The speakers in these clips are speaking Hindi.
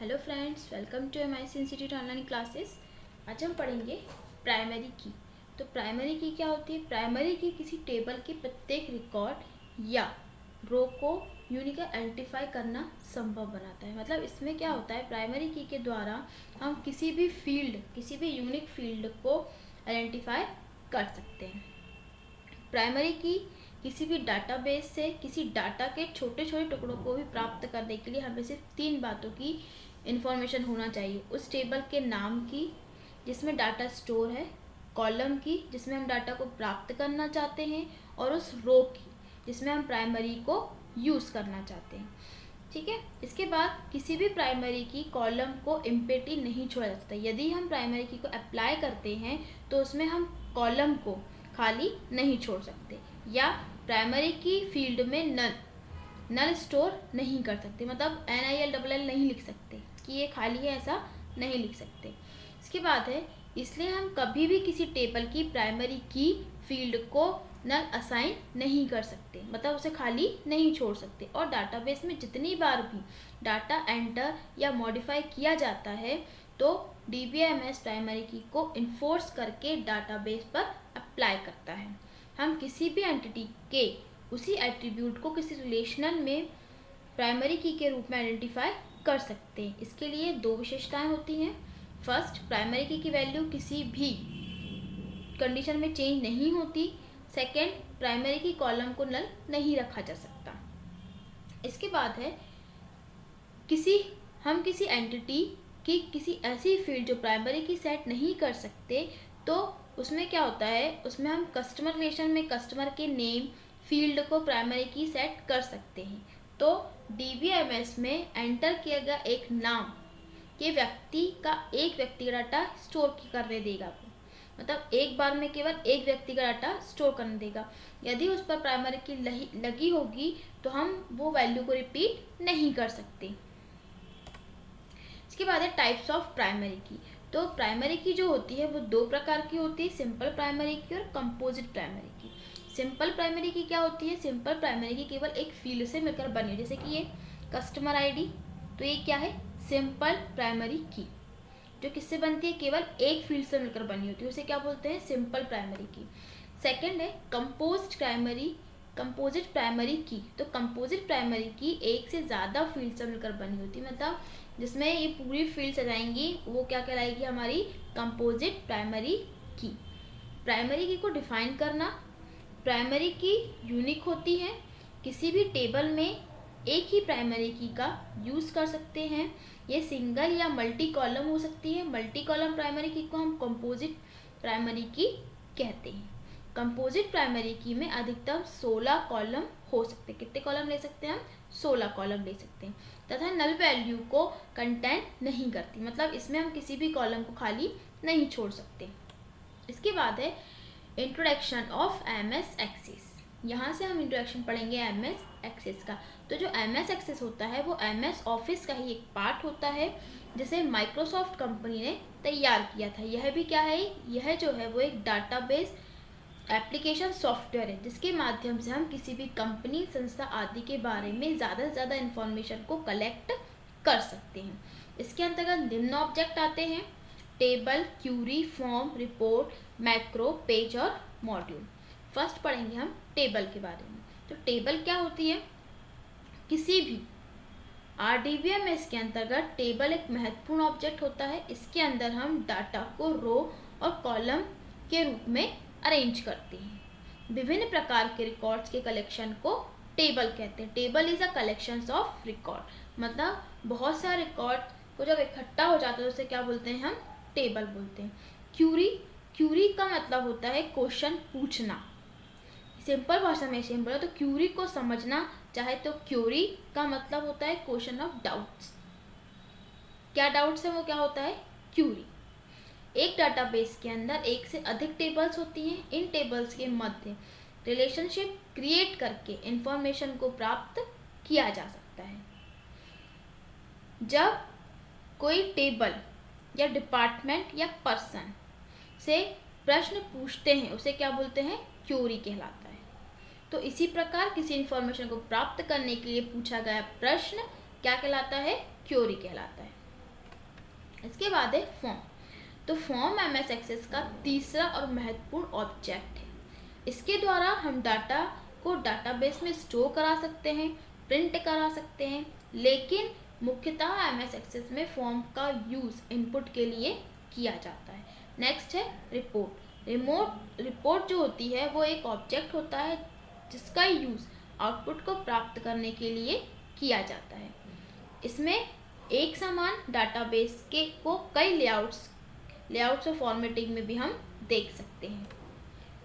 Hello friends, welcome to MIC institute online classes. आज हम पढ़ेंगे प्राइमरी की। तो प्राइमरी की क्या होती है? प्राइमरी की किसी टेबल के प्रत्येक रिकॉर्ड या रो को यूनिक आइडेंटिफाई करना संभव बनाता है। मतलब इसमें क्या होता है, प्राइमरी की के द्वारा हम किसी भी यूनिक फील्ड को आइडेंटिफाई कर सकते हैं। प्राइमरी की किसी भी डाटाबेस से किसी डाटा के छोटे छोटे टुकड़ों को भी प्राप्त करने के लिए हमें सिर्फ 3 बातों की इन्फॉर्मेशन होना चाहिए। उस टेबल के नाम की जिसमें डाटा स्टोर है, कॉलम की जिसमें हम डाटा को प्राप्त करना चाहते हैं, और उस रो की जिसमें हम प्राइमरी को यूज़ करना चाहते हैं। ठीक है। इसके बाद किसी भी प्राइमरी की कॉलम को एम्प्टी नहीं छोड़ा जा सकता। यदि हम प्राइमरी की को अप्लाई करते हैं तो उसमें हम कॉलम को खाली नहीं छोड़ सकते, या प्राइमरी की फील्ड में नल स्टोर नहीं कर सकते। मतलब NILLL नहीं लिख सकते कि ये खाली है, ऐसा नहीं लिख सकते। इसके बाद है, इसलिए हम कभी भी किसी टेबल की प्राइमरी की फील्ड को नल असाइन नहीं कर सकते, मतलब उसे खाली नहीं छोड़ सकते। और डाटाबेस में जितनी बार भी डाटा एंटर या मॉडिफाई किया जाता है तो DBMS प्राइमरी की को इन्फोर्स करके डाटाबेस पर अप्लाई करता है। हम किसी भी एंटिटी के उसी एट्रीब्यूट को किसी रिलेशनल में प्राइमरी की के रूप में आइडेंटिफाई कर सकते हैं। इसके लिए 2 विशेषताएं होती हैं। फर्स्ट, प्राइमरी की वैल्यू किसी भी कंडीशन में चेंज नहीं होती। सेकेंड, प्राइमरी की कॉलम को नल नहीं रखा जा सकता। इसके बाद है, हम किसी एंटिटी की किसी ऐसी फील्ड जो प्राइमरी की सेट नहीं कर सकते, तो उसमें क्या होता है, उसमें हम कस्टमर रिलेशन में कस्टमर के नेम फील्ड को प्राइमरी की सेट कर सकते हैं। तो DBMS में एंटर किया गया एक नाम के व्यक्ति का डाटा स्टोर करने देगा। मतलब एक बार में केवल एक व्यक्ति का डाटा स्टोर करने देगा। यदि उस पर प्राइमरी की लगी होगी तो हम वो वैल्यू को रिपीट नहीं कर सकते। इसके बाद है टाइप्स ऑफ प्राइमरी की। तो प्राइमरी की जो होती है वो 2 प्रकार की होती है, सिंपल प्राइमरी की और कंपोजिट प्राइमरी की। सिंपल प्राइमरी की क्या होती है? सिंपल प्राइमरी की केवल एक फील्ड से मिलकर बनी है, जैसे कि ये कस्टमर ID। तो ये क्या है? सिंपल प्राइमरी की, जो किससे बनती है? केवल एक फील्ड से मिलकर बनी होती है, उसे क्या बोलते हैं? सिंपल प्राइमरी की। सेकेंड है कंपोजिट प्राइमरी की। तो कंपोजिट प्राइमरी की एक से ज़्यादा फील्ड से मिलकर बनी होती है, मतलब जिसमें ये पूरी फील्ड्स आ जाएंगी, वो क्या कहलाएगी? हमारी कंपोजिट प्राइमरी की। प्राइमरी की को डिफाइन करना, प्राइमरी की यूनिक होती है, किसी भी टेबल में एक ही प्राइमरी की का यूज़ कर सकते हैं। ये सिंगल या मल्टी कॉलम हो सकती है। मल्टी कॉलम प्राइमरी की को हम कंपोजिट प्राइमरी की कहते हैं। कंपोजिट प्राइमरी की में अधिकतम 16 कॉलम हो सकते हैं। कितने कॉलम ले सकते हैं हम? 16 कॉलम ले सकते हैं। तथा नल वैल्यू को कंटेन नहीं करती, मतलब इसमें हम किसी भी कॉलम को खाली नहीं छोड़ सकते। इसके बाद है इंट्रोडक्शन ऑफ MS एक्सेस। यहाँ से हम इंट्रोडक्शन पढ़ेंगे MS एक्सेस का। तो जो MS एक्सेस होता है वो MS ऑफिस का ही एक पार्ट होता है, जिसे माइक्रोसॉफ्ट कंपनी ने तैयार किया था। यह भी क्या है? यह जो है वो एक डाटाबेस एप्लीकेशन सॉफ्टवेयर है, जिसके माध्यम से हम किसी भी कंपनी, संस्था आदि के बारे में ज़्यादा से ज़्यादा इन्फॉर्मेशन को कलेक्ट कर सकते हैं। इसके अंतर्गत निम्न ऑब्जेक्ट आते हैं: table, query, form, report, macro, page और मॉड्यूल। फर्स्ट पढ़ेंगे हम टेबल के बारे में। तो टेबल क्या होती है? किसी भी RDBMS के अंतर्गत टेबल एक महत्वपूर्ण ऑब्जेक्ट होता है। इसके अंदर हम डाटा को रो और कॉलम के रूप में अरेंज करते हैं। विभिन्न प्रकार के रिकॉर्ड्स के कलेक्शन को टेबल कहते हैं। Table is a collection of record, मतलब बहुत सारे रिकॉर्ड को जब इकट्ठा हो जाता है तो उसे क्या बोलते हैं? हम टेबल बोलते हैं। क्यूरी का मतलब होता है क्वेश्चन पूछना। सिंपल भाषा में ऐसे बोला तो क्यूरी को समझना चाहे तो क्यूरी का मतलब होता है क्वेश्चन ऑफ डाउट्स। क्या डाउट्स है वो क्या होता है? क्यूरी। एक डाटाबेस के अंदर एक से अधिक टेबल्स होती हैं। इन टेबल्स के मध्य रिलेशनशिप क्रिएट करके इंफॉर्मेशन को प्राप्त किया जा सकता है। जब कोई टेबल या डिपार्टमेंट या पर्सन से प्रश्न पूछते हैं उसे क्या बोलते हैं? क्यूरी कहलाता है। तो इसी प्रकार किसी इंफॉर्मेशन को प्राप्त करने के लिए पूछा गया प्रश्न क्या कहलाता है? क्यूरी कहलाता है। इसके बाद है फॉर्म। तो फॉर्म एमएस एक्सेस का तीसरा और महत्वपूर्ण ऑब्जेक्ट है। इसके द्वारा हम डाटा को डाटाबेस में स्टोर करा सकते हैं, प्रिंट करा सकते हैं, लेकिन मुख्यतः एमएस एक्सेस में फॉर्म का यूज़ इनपुट के लिए किया जाता है। नेक्स्ट है रिपोर्ट। रिपोर्ट जो होती है वो एक ऑब्जेक्ट होता है जिसका यूज़ आउटपुट को प्राप्त करने के लिए किया जाता है। इसमें एक समान डाटाबेस के को कई लेआउट्स और फॉर्मेटिंग में भी हम देख सकते हैं।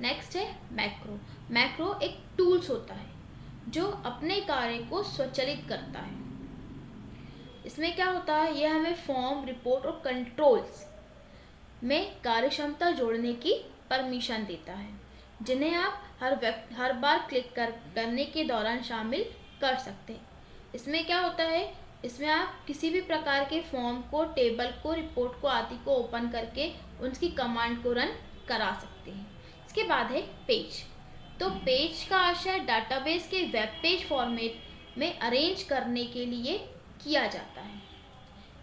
नेक्स्ट है मैक्रो। मैक्रो एक टूल्स होता है जो अपने कार्य को स्वचालित करता है। इसमें क्या होता है, यह हमें फॉर्म, रिपोर्ट और कंट्रोल्स में कार्यक्षमता जोड़ने की परमिशन देता है, जिन्हें आप हर बार क्लिक करने के दौरान शामिल कर सकते हैं। इसमें क्या होता है, इसमें आप किसी भी प्रकार के फॉर्म को, टेबल को, रिपोर्ट को आदि को ओपन करके उनकी कमांड को रन करा सकते हैं। इसके बाद है पेज। तो पेज का आशय डाटाबेस के वेब पेज फॉर्मेट में अरेंज करने के लिए किया जाता है।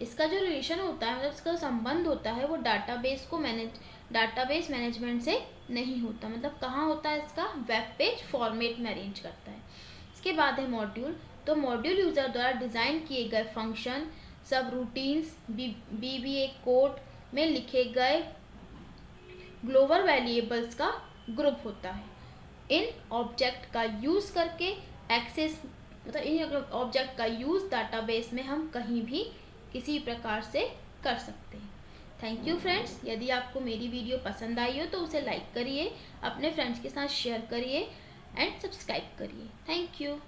इसका जो रिलेशन होता है, मतलब इसका संबंध होता है, वो डाटाबेस मैनेजमेंट से नहीं होता। मतलब कहाँ होता है, इसका वेब पेज फॉर्मेट में अरेंज करता है। इसके बाद है मॉड्यूल। तो मॉड्यूल यूज़र द्वारा डिज़ाइन किए गए फंक्शन, सब रूटीन्स, बीबीए कोड में लिखे गए ग्लोबल वेरिएबल्स का ग्रुप होता है। इन ऑब्जेक्ट का यूज़ करके एक्सेस, मतलब इन ऑब्जेक्ट का यूज़ डाटाबेस में हम कहीं भी किसी प्रकार से कर सकते हैं। Thank you friends. यदि आपको मेरी वीडियो पसंद आई हो तो उसे लाइक करिए, अपने फ्रेंड्स के साथ शेयर करिए एंड सब्सक्राइब करिए। Thank you.